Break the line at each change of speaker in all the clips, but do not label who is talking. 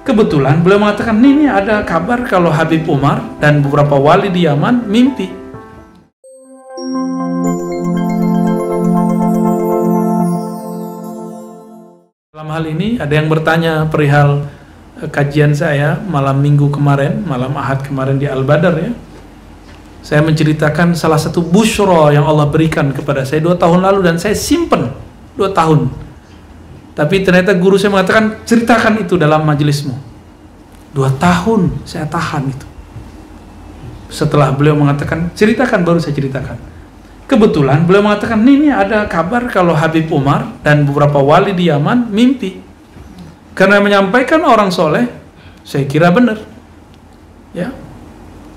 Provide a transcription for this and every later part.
Kebetulan beliau mengatakan, ini ada kabar kalau Habib Umar dan beberapa wali di Yaman mimpi. Dalam hal ini ada yang bertanya perihal kajian saya malam minggu kemarin, malam Ahad kemarin di Al-Badar ya. Saya menceritakan salah satu busyra yang Allah berikan kepada saya 2 tahun lalu dan saya simpen 2 tahun. Tapi ternyata guru saya mengatakan, ceritakan itu dalam majelismu. 2 tahun saya tahan itu. Setelah beliau mengatakan, ceritakan, baru saya ceritakan. Kebetulan beliau mengatakan, ini ada kabar kalau Habib Umar dan beberapa wali di Yaman mimpi. Karena menyampaikan orang soleh, saya kira benar. Ya,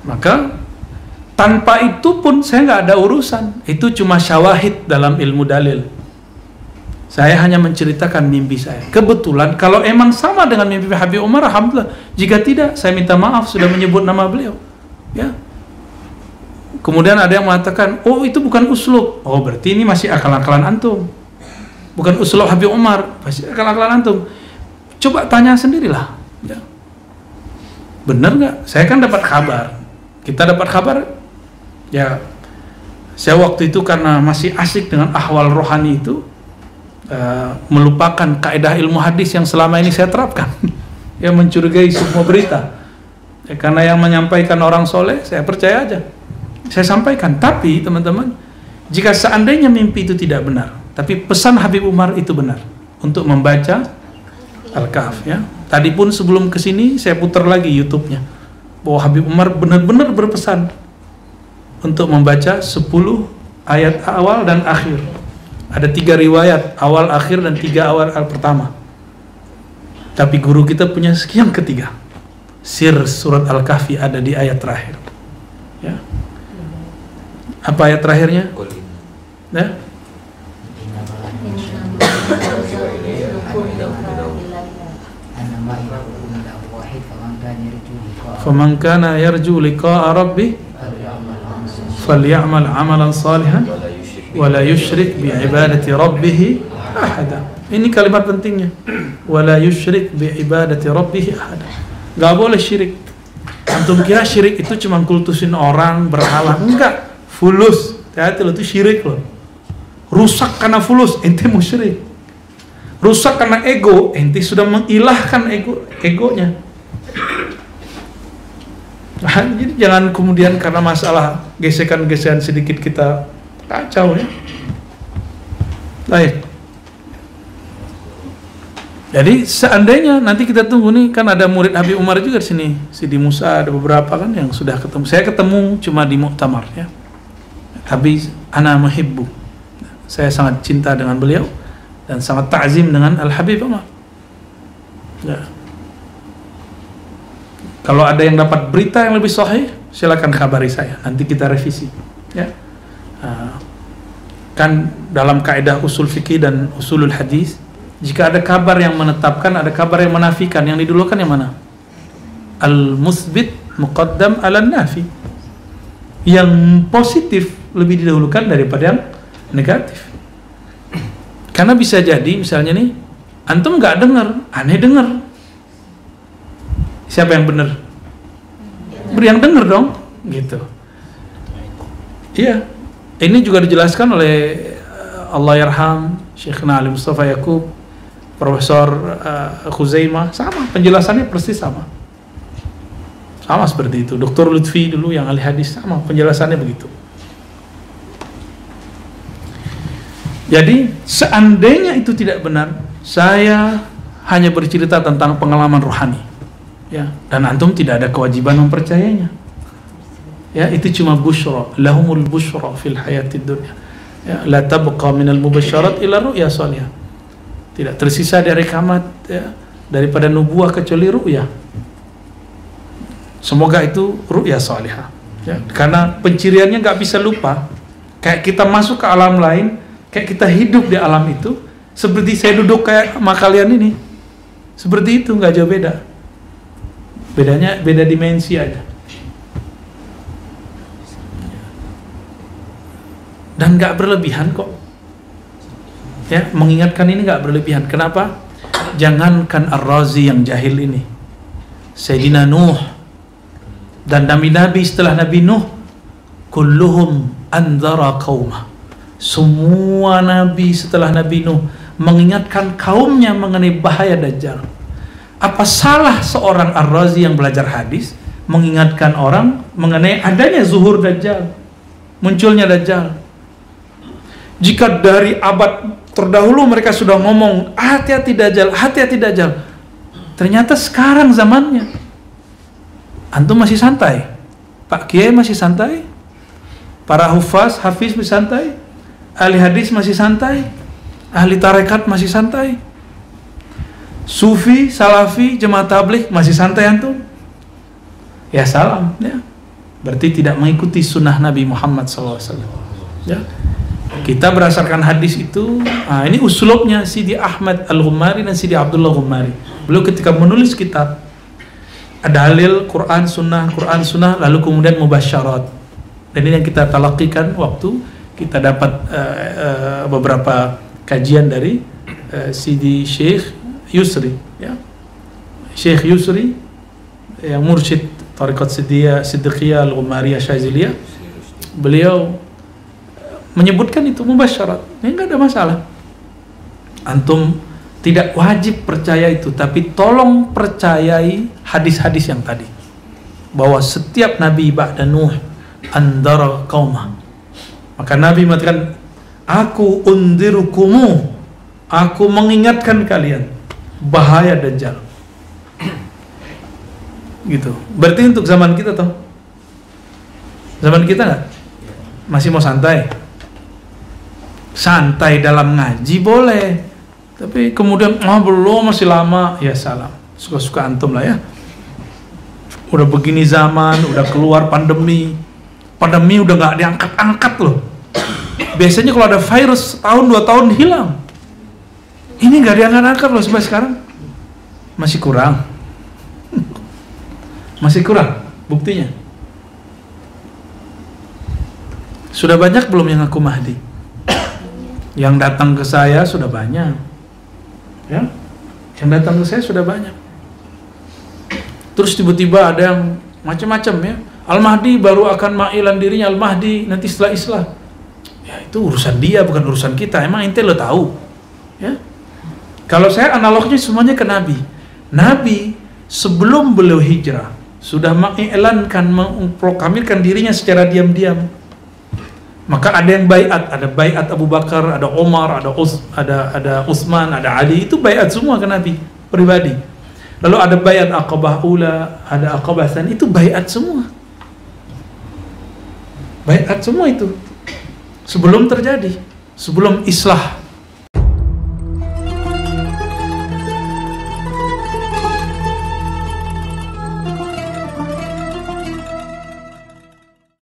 maka tanpa itu pun saya nggak ada urusan. Itu cuma syawahid dalam ilmu dalil. Saya hanya menceritakan mimpi saya. Kebetulan kalau emang sama dengan mimpi Habib Umar, alhamdulillah. Jika tidak, saya minta maaf sudah menyebut nama beliau. Ya. Kemudian ada yang mengatakan, oh itu bukan uslub. Oh berarti ini masih akal-akalan antum. Bukan uslub Habib Umar, masih akal-akalan antum. Coba tanya sendirilah. Ya. Benar nggak? Saya kan dapat kabar. Kita dapat kabar. Ya, saya waktu itu karena masih asik dengan ahwal rohani itu, melupakan kaidah ilmu hadis yang selama ini saya terapkan. Yang mencurigai semua berita. Ya, karena yang menyampaikan orang soleh, saya percaya aja. Saya sampaikan. Tapi teman-teman, jika seandainya mimpi itu tidak benar, tapi pesan Habib Umar itu benar, untuk membaca Al-Kahf ya. Tadi pun sebelum kesini saya putar lagi YouTube-nya, bahwa Habib Umar benar-benar berpesan untuk membaca 10 ayat awal dan akhir. Ada 3 riwayat, awal, akhir, dan 3 awal pertama. Tapi guru kita punya yang ketiga. Sir surat Al-Kahfi ada di ayat terakhir. Ya. Apa ayat terakhirnya? Ya. Faman kana yarju liqa'a rabbih falyamal 'amalan salihan wa la yusyrik bi ibadati rabbih ahada. Ini kalimat pentingnya. Wa la yusyrik bi ibadati rabbih ahada. Enggak boleh syirik. Antum kira syirik itu cuma kultusin orang, berhala? Enggak. Fulus. Hati-hati lo, itu syirik lo. Rusak karena fulus, ente musyrik. Rusak karena ego, ente sudah mengilahkan egonya. Jadi jangan kemudian karena masalah gesekan-gesekan sedikit kita kacau ya. Baik. Jadi seandainya nanti kita tunggu nih, kan ada murid Habib Umar juga di sini, Sidi Musa, ada beberapa kan yang sudah ketemu. Saya ketemu cuma di muktamar ya. Tapi ana muhibbu. Saya sangat cinta dengan beliau dan sangat ta'zim dengan Al-Habib Umar. Ya. Kalau ada yang dapat berita yang lebih sahih, silakan kabari saya. Nanti kita revisi. Ya. Kan dalam kaidah usul fikih dan usulul hadis, jika ada kabar yang menetapkan, ada kabar yang menafikan, yang didulukan yang mana? Al-musbit muqaddam ala nafi. Yang positif lebih didahulukan daripada yang negatif. Karena bisa jadi misalnya nih, antum nggak dengar, aneh dengar. Siapa yang benar? Yang dengar dong, gitu. Iya. Ini juga dijelaskan oleh Allahyarham Syekhna Ali Mustafa Yaqub, Profesor Khuzaimah, sama penjelasannya persis sama. Sama seperti itu. Dr. Lutfi dulu yang ahli hadis, sama penjelasannya begitu. Jadi seandainya itu tidak benar, saya hanya bercerita tentang pengalaman rohani. Ya, dan antum tidak ada kewajiban mempercayainya. Ya, itu cuma busyra, lahumul busyra fil hayatid dunya. Ya, la tabqa minal mubasyarat ila ru'ya salihah. Tidak tersisa dari kamat ya, daripada nubuah kecuali ru'ya. Semoga itu ru'ya salihah. Ya, karena penciriannya nggak bisa lupa. Kayak kita masuk ke alam lain, kayak kita hidup di alam itu, seperti saya duduk kayak sama kalian ini. Seperti itu, nggak jauh beda. Bedanya beda dimensi aja. Dan nggak berlebihan kok. Ya, mengingatkan ini nggak berlebihan. Kenapa? Jangankan Ar-Razi yang jahil ini, Sayyidina Nuh, dan nabi-nabi setelah Nabi Nuh, kulluhum anzara qaumah. Semua nabi setelah Nabi Nuh mengingatkan kaumnya mengenai bahaya Dajjal. Apa salah seorang Ar-Razi yang belajar hadis mengingatkan orang mengenai adanya zuhur Dajjal, munculnya Dajjal? Jika dari abad terdahulu mereka sudah ngomong hati-hati Dajjal, hati-hati Dajjal, ternyata sekarang zamannya antum masih santai, Pak Kiai masih santai, para hafiz masih santai, ahli hadis masih santai, ahli tarekat masih santai, sufi, salafi, jemaah tabligh masih santai antum? Ya salam, ya. Berarti tidak mengikuti sunnah Nabi Muhammad SAW. Ya. Kita berdasarkan hadis itu, ini usulubnya Sidi Ahmad Al-Ghumari dan Sidi Abdullah Ghumari. Beliau ketika menulis kitab, dalil Quran Sunnah, lalu kemudian mubasyarat. Dan ini yang kita talaqikan waktu kita dapat beberapa kajian dari Sidi Syekh Yusri, ya. Syekh Yusri yang mursyid Tariqat Siddiqiyah Al-Ghumariyah Syaziliyah, beliau menyebutkan itu mubasyarat. Ini enggak ada masalah. Antum tidak wajib percaya itu, tapi tolong percayai hadis-hadis yang tadi, bahwa setiap nabi ba'da Nuh andara qaumah. Maka Nabi mengatakan, aku undirukumu, aku mengingatkan kalian bahaya Dajjal. Gitu. Berarti untuk zaman kita toh, zaman kita nggak masih mau santai? Santai dalam ngaji boleh, tapi kemudian belum, masih lama, ya salam, suka-suka antum lah ya. Udah begini zaman, udah keluar pandemi udah nggak diangkat-angkat loh. Biasanya kalau ada virus tahun 2 tahun hilang, ini nggak diangkat-angkat loh sampai sekarang. Masih kurang masih kurang buktinya. Sudah banyak belum yang ngaku Mahdi? Yang datang ke saya sudah banyak, ya. Yang datang ke saya sudah banyak. Terus tiba-tiba ada yang macam-macam, ya. Al-Mahdi baru akan ma'ilan dirinya, Al-Mahdi nanti setelah Islam. Ya itu urusan dia, bukan urusan kita. Emang ente lo tahu, ya. Kalau saya analognya semuanya ke Nabi. Nabi sebelum beliau hijrah sudah mengiklankan, memproklamirkan dirinya secara diam-diam. Maka ada yang baiat, ada baiat Abu Bakar, ada Umar, ada Utsman, ada Ali, itu baiat semua ke Nabi pribadi. Lalu ada baiat Aqabah Ula, ada Aqabah Tsani, itu baiat semua. Baiat semua itu sebelum terjadi, sebelum islah